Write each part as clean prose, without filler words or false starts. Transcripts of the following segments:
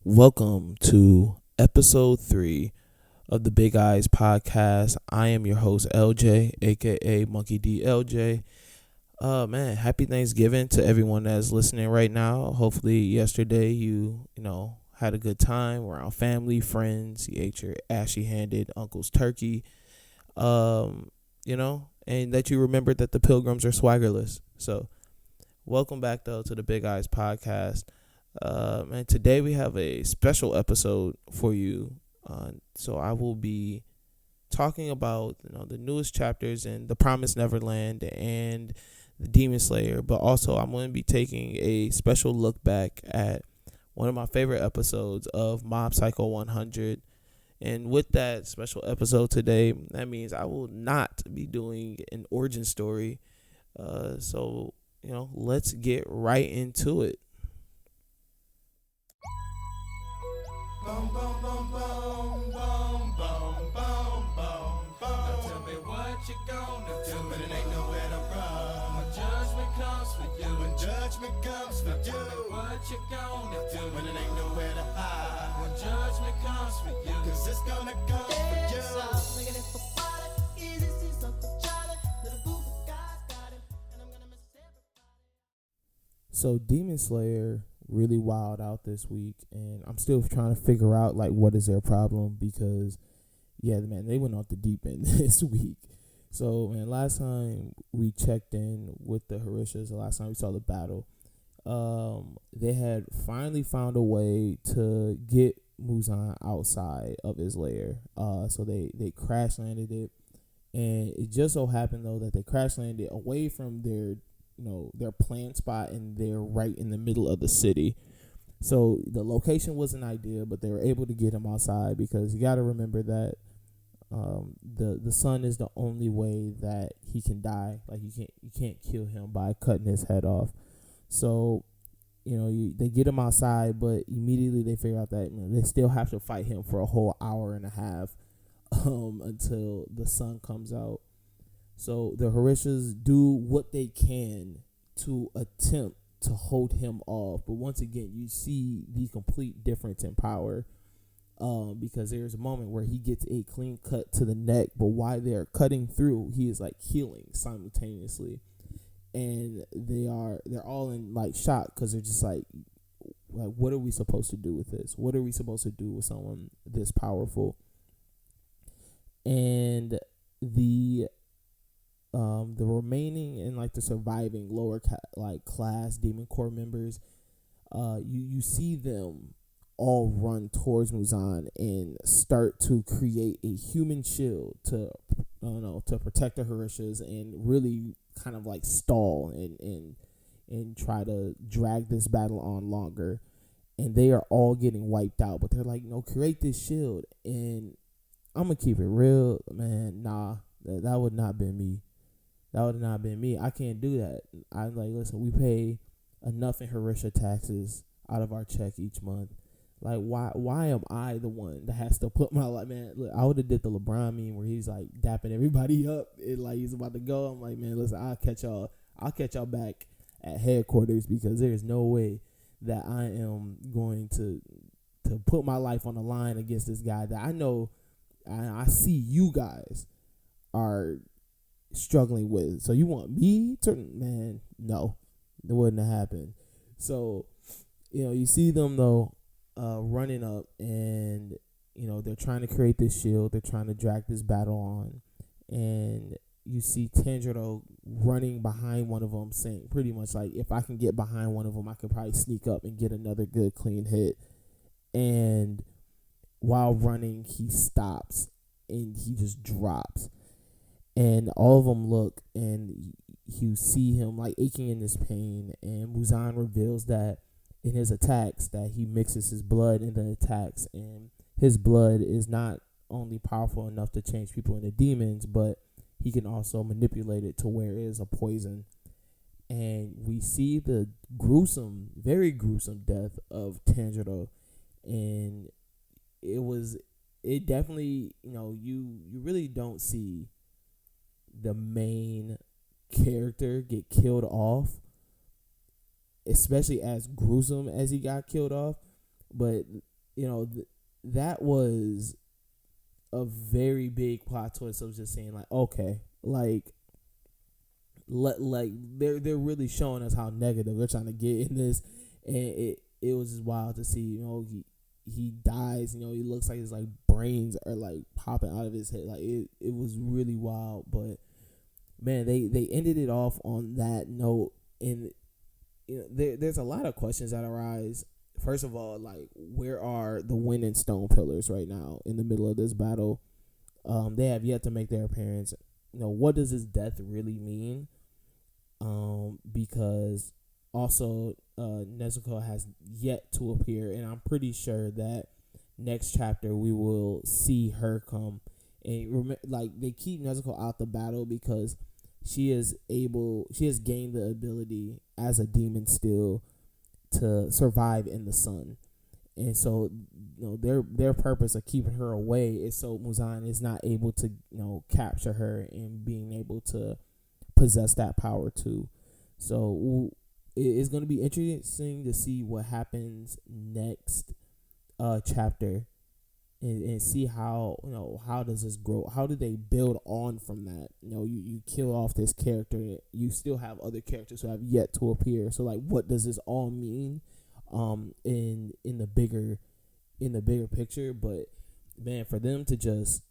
Welcome to episode 3 of the Big Eyes podcast. I am your host LJ, aka Monkey D LJ. Man, happy Thanksgiving to everyone that's listening right now. Hopefully yesterday you had a good time around family, friends. You ate your ashy-handed uncle's turkey. And that you remembered that the pilgrims are swaggerless. So, welcome back though to the Big Eyes podcast. And today we have a special episode for you. So I will be talking about the newest chapters in the Promised Neverland and the Demon Slayer, but also I'm going to be taking a special look back at one of my favorite episodes of Mob Psycho 100. And with that special episode today, that means I will not be doing an origin story. So let's get right into it. Boom, boom, boom, boom, boom, boom, boom, boom, boom. Now tell me what you gonna do, but it ain't nowhere to run. When judgment comes for you, when judgment comes for you. Tell me what you gonna do, when it ain't nowhere to hide. When judgment comes for you, 'cause it's gonna come for you. So Demon Slayer really wild out this week, and I'm still trying to figure out what is their problem, because man, they went off the deep end this week. So man, last time we checked in with the Harishas, the last time we saw the battle, they had finally found a way to get Muzan outside of his lair. So they crash landed it, and it just so happened though that they crash landed away from their planned spot, and they're right in the middle of the city. So the location wasn't ideal, but they were able to get him outside, because you got to remember that the sun is the only way that he can die. You can't kill him by cutting his head off. So they get him outside, but immediately they figure out that they still have to fight him for a whole hour and a half until the sun comes out. So the Harishas do what they can to attempt to hold him off. But once again, you see the complete difference in power, because there's a moment where he gets a clean cut to the neck, but while they're cutting through, he is healing simultaneously. And they're all in shock, because they're just like, what are we supposed to do with this? What are we supposed to do with someone this powerful? And the remaining and the surviving lower class Demon Corps members, you see them all run towards Muzan and start to create a human shield to protect the Harishas, and really kind of stall and try to drag this battle on longer. And they are all getting wiped out, but they're create this shield. And I'm gonna keep it real, man. Nah, that would not been me. That would not been me. I can't do that. I'm listen, we pay enough in Harisha taxes out of our check each month. Why am I the one that has to put my man? Look, I would have did the LeBron meme where he's dapping everybody up and he's about to go. I'm man, listen, I'll catch y'all back at headquarters, because there's no way that I am going to put my life on the line against this guy that I know I see you guys are struggling with. So you want me to, man? No, it wouldn't have happened. So you see them though running up, and they're trying to create this shield, they're trying to drag this battle on, and you see Tanjiro running behind one of them, saying pretty much if I can get behind one of them, I could probably sneak up and get another good clean hit. And while running, he stops and he just drops. And all of them look, and you see him aching in his pain. And Muzan reveals that in his attacks, that he mixes his blood in the attacks, and his blood is not only powerful enough to change people into demons, but he can also manipulate it to where it is a poison. And we see the gruesome, very gruesome death of Tanjiro, and it definitely, you really don't see the main character get killed off, especially as gruesome as he got killed off. But that was a very big plot twist. I was just saying, like, okay, like they're really showing us how negative they're trying to get in this, and it was just wild to see. He dies. He looks like his like brains are like popping out of his head. Like it was really wild. But man, they ended it off on that note, and there's a lot of questions that arise. First of all, like, where are the wind and stone pillars right now in the middle of this battle? They have yet to make their appearance. What does his death really mean? Because also Nezuko has yet to appear, and I'm pretty sure that next chapter we will see her come. And like, they keep Nezuko out the battle because she has gained the ability as a demon still to survive in the sun. And so their purpose of keeping her away is so Muzan is not able to capture her and being able to possess that power too. So it's going to be interesting to see what happens next chapter, and see how how does this grow, how do they build on from that. You kill off this character, you still have other characters who have yet to appear, so like, what does this all mean in the bigger picture? But man, for them to just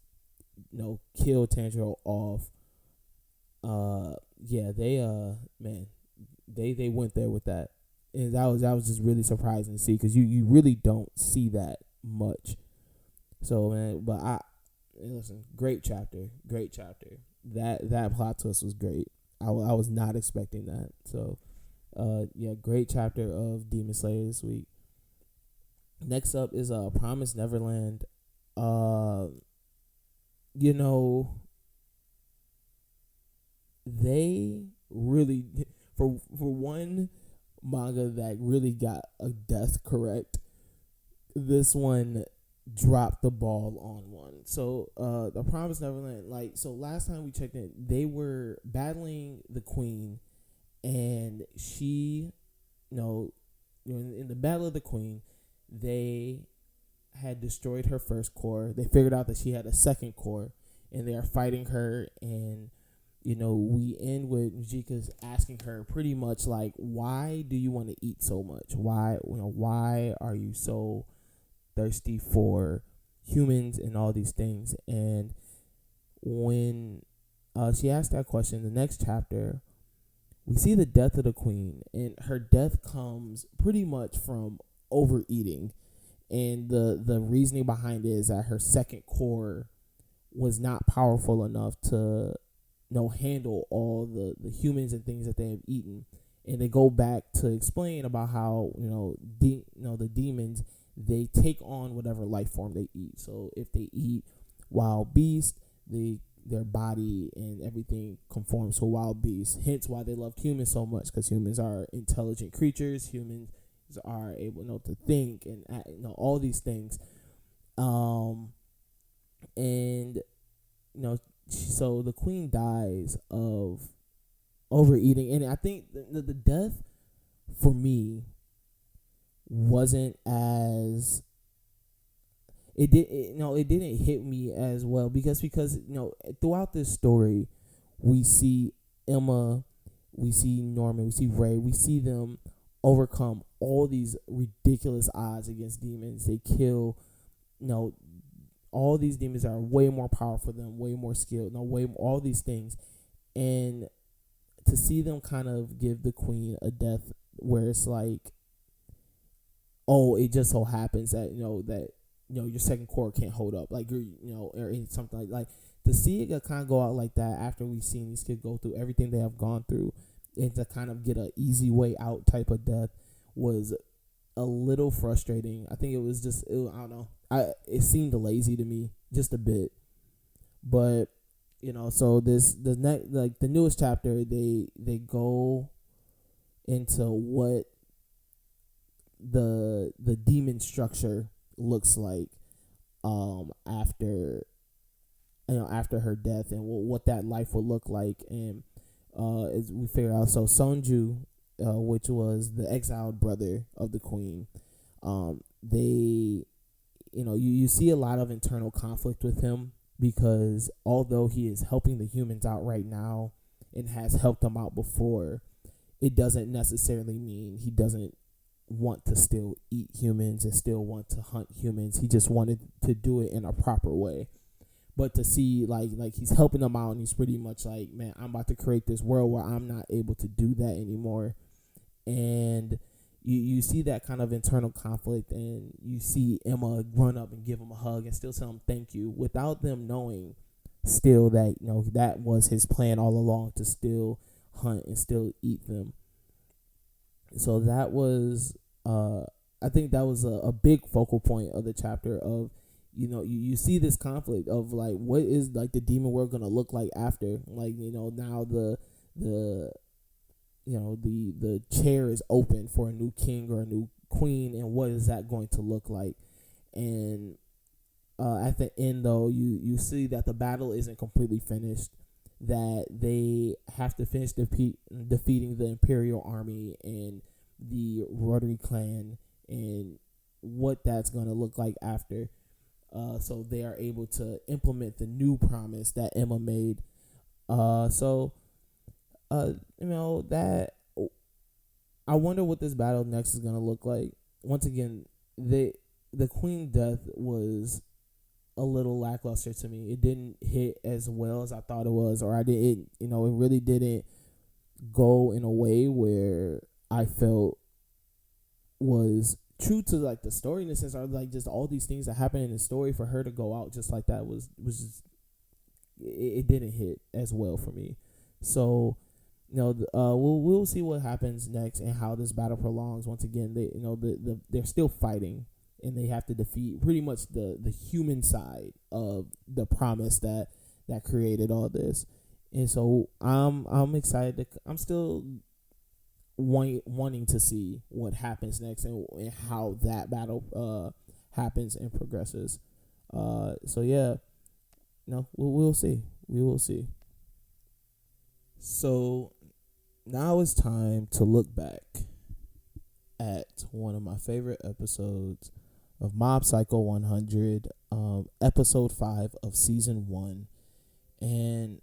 kill Tanjiro off, they went there with that, and that was just really surprising to see, because you really don't see that much. So man, but listen, great chapter. That plot twist was great. I was not expecting that. So great chapter of Demon Slayer this week. Next up is Promised Neverland. They really, for one manga that really got a death correct, this one dropped the ball on one. So the Promised Neverland, last time we checked in, they were battling the queen, and she, in the battle of the queen, they had destroyed her first core. They figured out that she had a second core, and they are fighting her. And we end with Nijika's asking her pretty much like, why do you want to eat so much? Why are you so thirsty for humans and all these things? And when she asked that question, the next chapter, we see the death of the queen, and her death comes pretty much from overeating. And the reasoning behind it is that her second core was not powerful enough to handle all the humans and things that they have eaten. And they go back to explain about how the demons, they take on whatever life form they eat. So if they eat wild beasts, their body and everything conforms to wild beasts. Hence why they loved humans so much, because humans are intelligent creatures. Humans are able to think and all these things. So the queen dies of overeating, and I think the death for me wasn't as it didn't hit me as well, because throughout this story we see Emma, we see Norman, we see Ray, we see them overcome all these ridiculous odds against demons. They kill all these demons are way more powerful than them, way more skilled, all these things. And to see them kind of give the queen a death where it's like, oh, it just so happens that your second core can't hold up, like or something like to see it kind of go out like that after we've seen these kids go through everything they have gone through, and to kind of get an easy way out type of death was a little frustrating. I think it was just, I don't know. It seemed lazy to me, just a bit. But so the newest chapter, they go into what the demon structure looks like after her death, and what that life will look like. And as we figure out, so Sonju, which was the exiled brother of the queen, they you see a lot of internal conflict with him, because although he is helping the humans out right now and has helped them out before, it doesn't necessarily mean he doesn't want to still eat humans and still want to hunt humans. He just wanted to do it in a proper way. But to see like he's helping them out, and he's pretty much like, man, I'm about to create this world where I'm not able to do that anymore. And you see that kind of internal conflict, and you see Emma run up and give him a hug and still tell him thank you, without them knowing still that that was his plan all along, to still hunt and still eat them. So that was I think that was a big focal point of the chapter of, you see this conflict of like, what is like the demon world gonna look like after, like, now the chair is open for a new king or a new queen, and what is that going to look like? And at the end, though, you see that the battle isn't completely finished, that they have to finish defeating the Imperial Army and the Rotary Clan, and what that's going to look like after. So they are able to implement the new promise that Emma made. That I wonder what this battle next is going to look like. Once again, the Queen Death was a little lackluster to me. It didn't hit as well as I thought it was, or it really didn't go in a way where I felt was true to like the story, in the sense, or like just all these things that happened in the story. For her to go out just like that was just, it didn't hit as well for me. So we'll see what happens next and how this battle prolongs. Once again, they're still fighting, and they have to defeat pretty much the human side of the promise that created all this. And so I'm excited. I'm still wanting to see what happens next, and how that battle happens and progresses. So yeah, we'll see. We will see. So now it's time to look back at one of my favorite episodes of Mob Psycho 100, episode 5 of season 1. And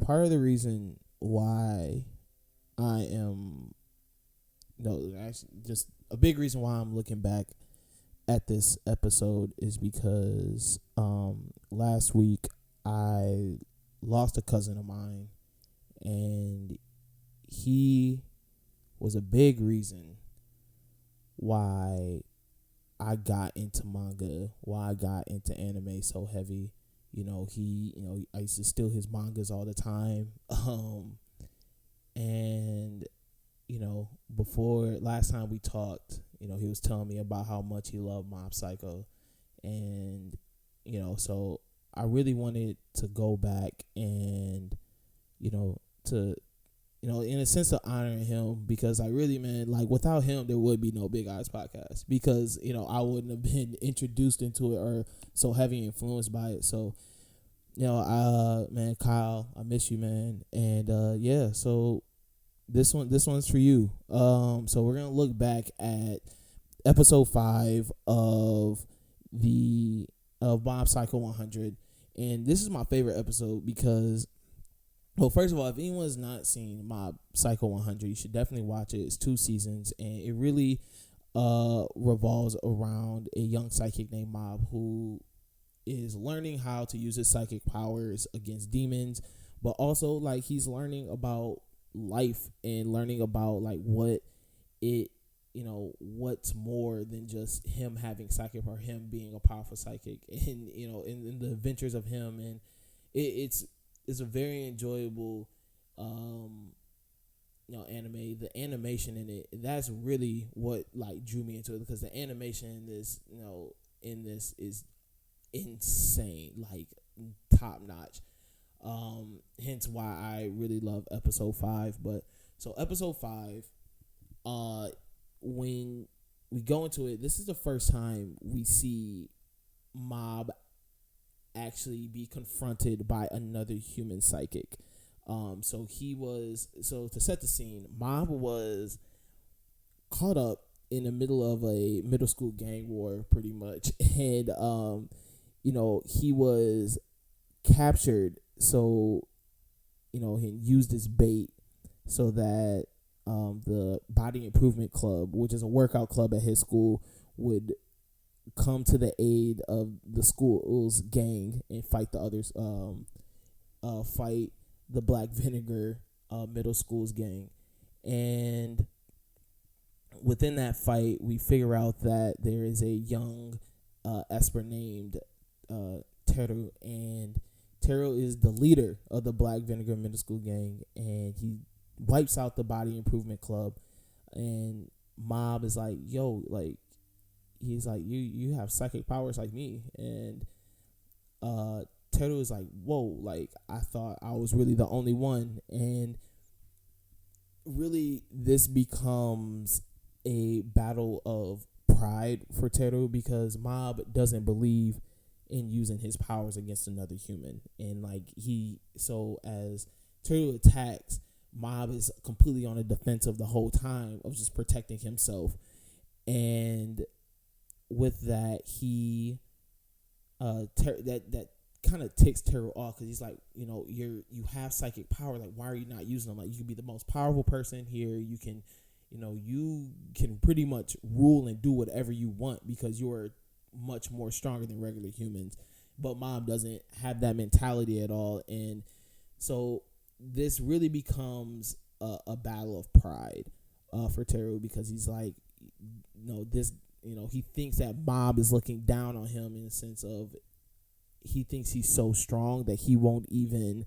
part of the reason why I am just a big reason why I'm looking back at this episode is because last week I lost a cousin of mine, and he was a big reason why I got into manga, why I got into anime so heavy. I used to steal his mangas all the time. And before last time we talked, he was telling me about how much he loved Mob Psycho. And so I really wanted to go back and in a sense of honoring him, because I really, man, like, without him there would be no Big Eyes podcast, because I wouldn't have been introduced into it or so heavy influenced by it. So man, Kyle, I miss you, man. And yeah, so this one's for you. So we're gonna look back at episode 5 of Mob Psycho 100, and this is my favorite episode because, well, first of all, if anyone's not seen Mob Psycho 100, you should definitely watch it. It's 2 seasons, and it really revolves around a young psychic named Mob, who is learning how to use his psychic powers against demons, but also like he's learning about life and learning about like what it, what's more than just him having psychic or him being a powerful psychic, and in the adventures of him. And it's a very enjoyable anime. The animation in it, that's really what like drew me into it, because the animation in this is insane, like top notch. Hence why I really love episode 5. But so episode 5, when we go into it, this is the first time we see Mob actually be confronted by another human psychic. So to set the scene, Mob was caught up in the middle of a middle school gang war, pretty much, and he was captured. So he used as bait so that the Body Improvement Club, which is a workout club at his school, would come to the aid of the school's gang and fight the others. Fight the Black Vinegar middle school's gang, and within that fight, we figure out that there is a young Esper named Teru, and Teru is the leader of the Black Vinegar middle school gang, and he wipes out the Body Improvement Club. And Mob is like, yo, like, he's like, you have psychic powers like me. And Teru is like, whoa, like, I thought I was really the only one. And really, this becomes a battle of pride for Teru, because Mob doesn't believe in using his powers against another human. And like, as Teru attacks, Mob is completely on the defensive the whole time of just protecting himself. And with that, that kind of ticks Teru off, because he's like, you have psychic power, like, why are you not using them? Like, you can be the most powerful person here, you can pretty much rule and do whatever you want because you're much more stronger than regular humans. But Mob doesn't have that mentality at all. And so this really becomes a battle of pride for Teru, because he's like, he thinks that Mob is looking down on him, in the sense of, he thinks he's so strong that he won't even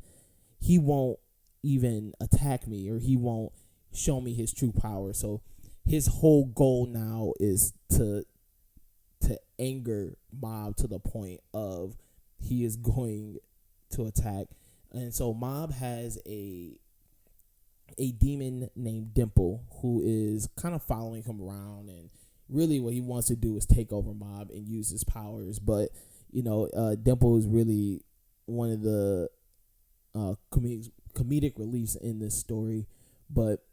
attack me, or he won't show me his true power. So his whole goal now is to anger Mob to the point of he is going to attack. And so Mob has a demon named Dimple, who is kind of following him around, and really what he wants to do is take over Mob and use his powers. But Dimple is really one of the comedic reliefs in this story. But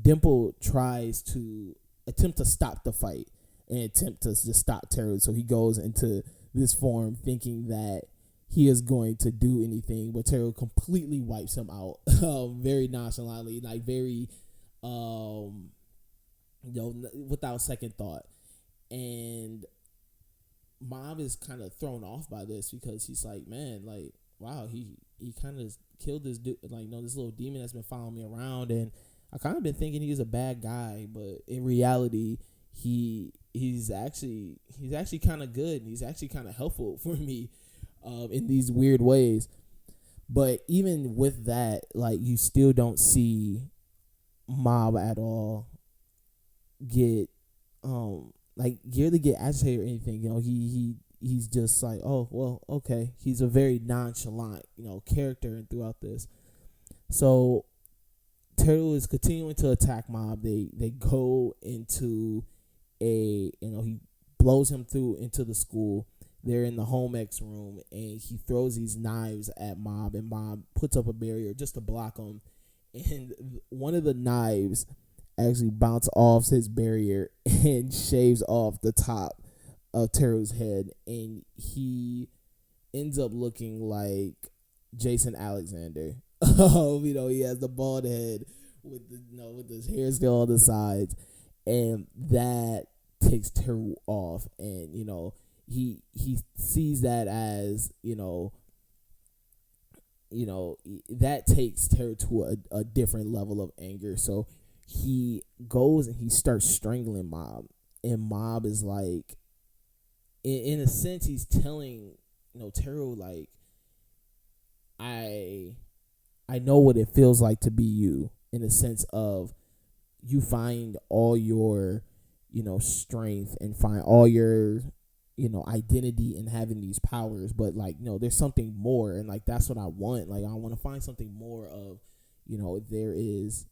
Dimple tries to attempt to stop the fight and attempt to just stop Teru. So he goes into this form thinking that he is going to do anything, but Teru completely wipes him out, very nonchalantly, like very, without second thought. And Mob is kind of thrown off by this, because he's like, man, like, wow, he kind of killed this dude, like, this little demon that's been following me around, and I kind of been thinking he was a bad guy, but in reality, he's actually kind of good, and he's actually kind of helpful for me in these weird ways. But even with that, like, you still don't see Mob at all get really get agitated or anything. He's just like, oh, well, okay. He's a very nonchalant character throughout this. So Teru is continuing to attack Mob. They go into he blows him through into the school. They're in the home X room, and he throws these knives at Mob, and Mob puts up a barrier just to block him. And one of the knives actually bounces off his barrier and shaves off the top of Teru's head, and he ends up looking like Jason Alexander. He has the bald head with his hair still on the sides, and that takes Teru off. And he sees that as that takes Teru to a different level of anger. So he goes and he starts strangling Mob, and Mob is like, in a sense, he's telling Teru, like, I know what it feels like to be you, in a sense of, you find all your strength and find all your identity in having these powers, but like, there's something more, and like, that's what I want. Like, I want to find something more of there is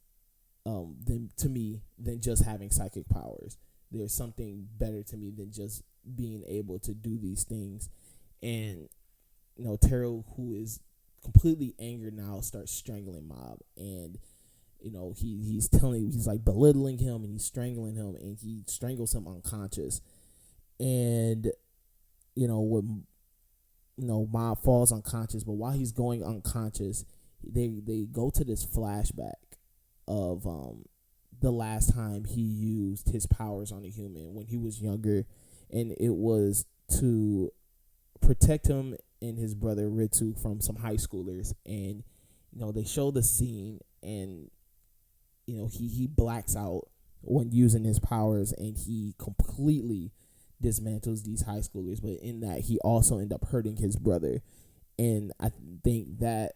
to me than just having psychic powers. There's something better to me than just being able to do these things. And Teru, who is completely angered now, starts strangling Mob, and he's like belittling him, and he's strangling him, and he strangles him unconscious. And when Mob falls unconscious, but while he's going unconscious, they go to this flashback of the last time he used his powers on a human when he was younger, and it was to protect him and his brother Ritsu from some high schoolers. And they show the scene, and he blacks out when using his powers, and he completely dismantles these high schoolers. But in that, he also ended up hurting his brother, and I think that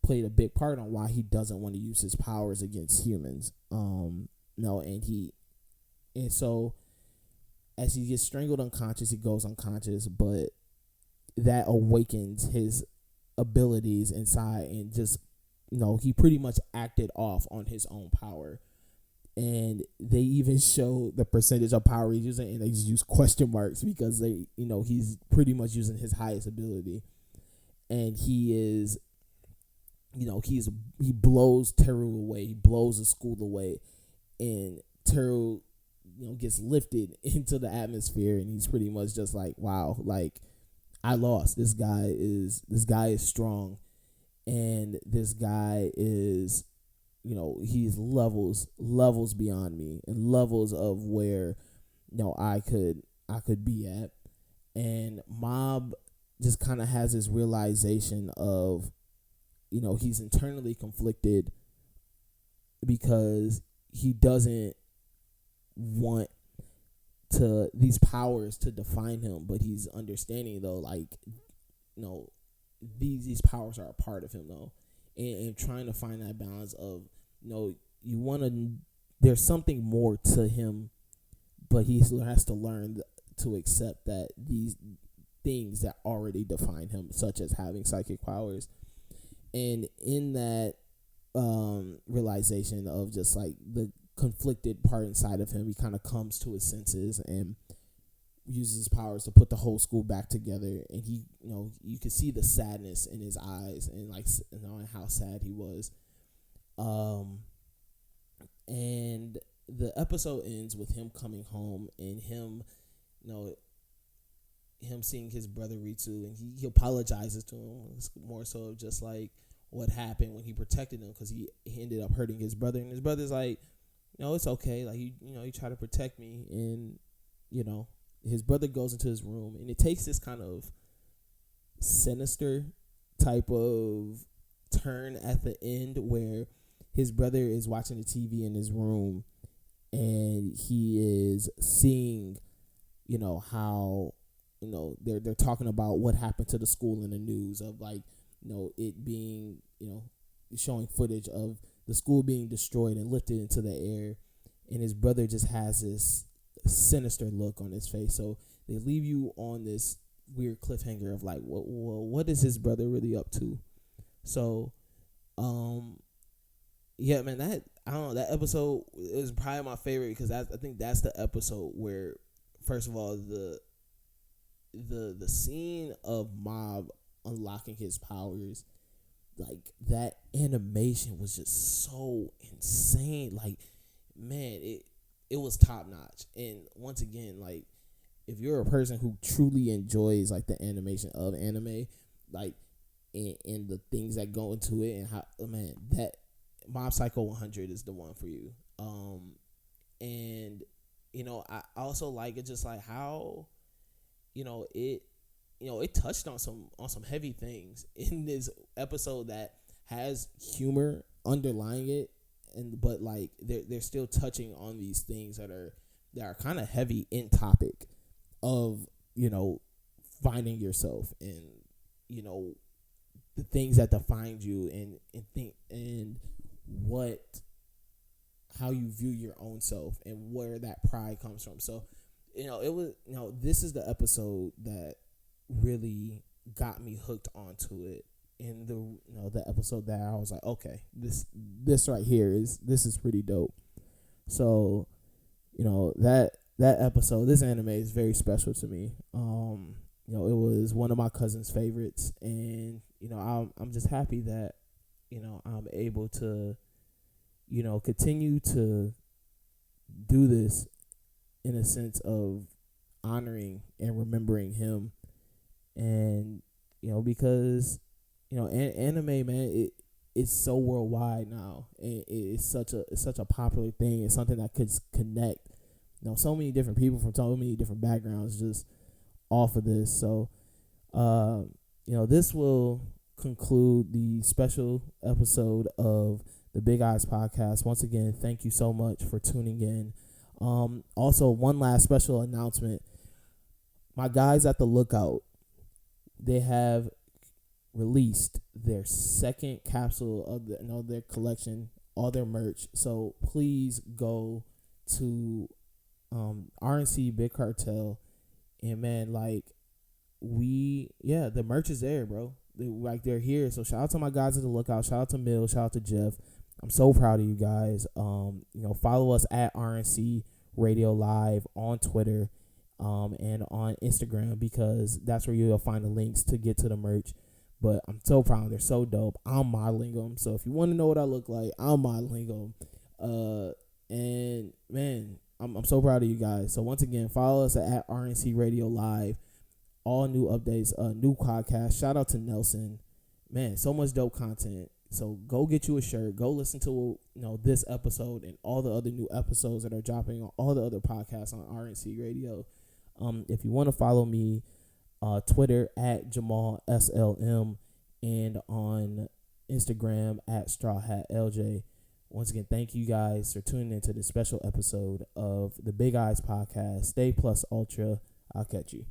played a big part on why he doesn't want to use his powers against humans. And so as he gets strangled unconscious, he goes unconscious, but that awakens his abilities inside, and just he pretty much acted off on his own power. And they even show the percentage of power he's using, and they just use question marks because he's pretty much using his highest ability. And he is, he blows Teru away. He blows the school away, and Teru, gets lifted into the atmosphere, and he's pretty much just like, wow, like, I lost. This guy is strong, and this guy is, he's levels beyond me, and levels of where, I could be at. And Mob just kind of has this realization of, he's internally conflicted because he doesn't want these powers to define him, but he's understanding though, like, these powers are a part of him though, and trying to find that balance of, you want to, there's something more to him, but he has to learn to accept that these things that already define him, such as having psychic powers. And in that realization of just like the conflicted part inside of him, he kind of comes to his senses and uses his powers to put the whole school back together. And he, you could see the sadness in his eyes, and like, and how sad he was. And the episode ends with him coming home, and him, him seeing his brother Ritsu, and he apologizes to him. It's more so of just like what happened when he protected him, because he ended up hurting his brother, and his brother's like, it's okay, like, you try to protect me. And his brother goes into his room, and it takes this kind of sinister type of turn at the end where his brother is watching the TV in his room, and he is seeing, how, they're talking about what happened to the school in the news of, like, it being, showing footage of the school being destroyed and lifted into the air. And his brother just has this sinister look on his face. So they leave you on this weird cliffhanger of like, what is his brother really up to? So, yeah, man, that episode is probably my favorite, because I think that's the episode where, first of all, the scene of Mob unlocking his powers, like, that animation was just so insane. Like, man, it was top notch. And once again, like, if you're a person who truly enjoys like the animation of anime, like, and the things that go into it, and how, man, that Mob Psycho 100 is the one for you. And I also like it, just like how, it touched on some heavy things in this episode that has humor underlying it, but like they're still touching on these things that are kind of heavy in topic of finding yourself, and the things that defined you, and how you view your own self, and where that pride comes from. So it was this is the episode that really got me hooked onto it. In the episode that I was like, okay, this right here is pretty dope. So that episode, this anime is very special to me. It was one of my cousin's favorites, and I'm just happy that I'm able to continue to do this in a sense of honoring and remembering him. And because anime, man, it's so worldwide now, and it's such a popular thing. It's something that could connect so many different people from so many different backgrounds just off of this. So this will conclude the special episode of the Big Eyes Podcast. Once again, thank you so much for tuning in. Also, one last special announcement. My guys at the Lookout, they have released their second capsule of their collection, all their merch. So please go to RNC Big Cartel, and man, the merch is there, bro. They're here. So shout out to my guys at the Lookout. Shout out to Mill. Shout out to Jeff. I'm so proud of you guys. Follow us at RNC Radio Live on Twitter, and on Instagram, because that's where you'll find the links to get to the merch. But I'm so proud. They're so dope. I'm modeling them. So if you want to know what I look like, I'm modeling them. And man, I'm so proud of you guys. So once again, follow us at RNC Radio Live. All new updates, new podcast. Shout out to Nelson. Man, so much dope content. So go get you a shirt. Go listen to this episode and all the other new episodes that are dropping on all the other podcasts on RNC Radio. If you want to follow me, Twitter at Jamal SLM, and on Instagram at Straw Hat LJ. Once again, thank you guys for tuning into this special episode of the Big Eyes Podcast. Stay plus ultra. I'll catch you.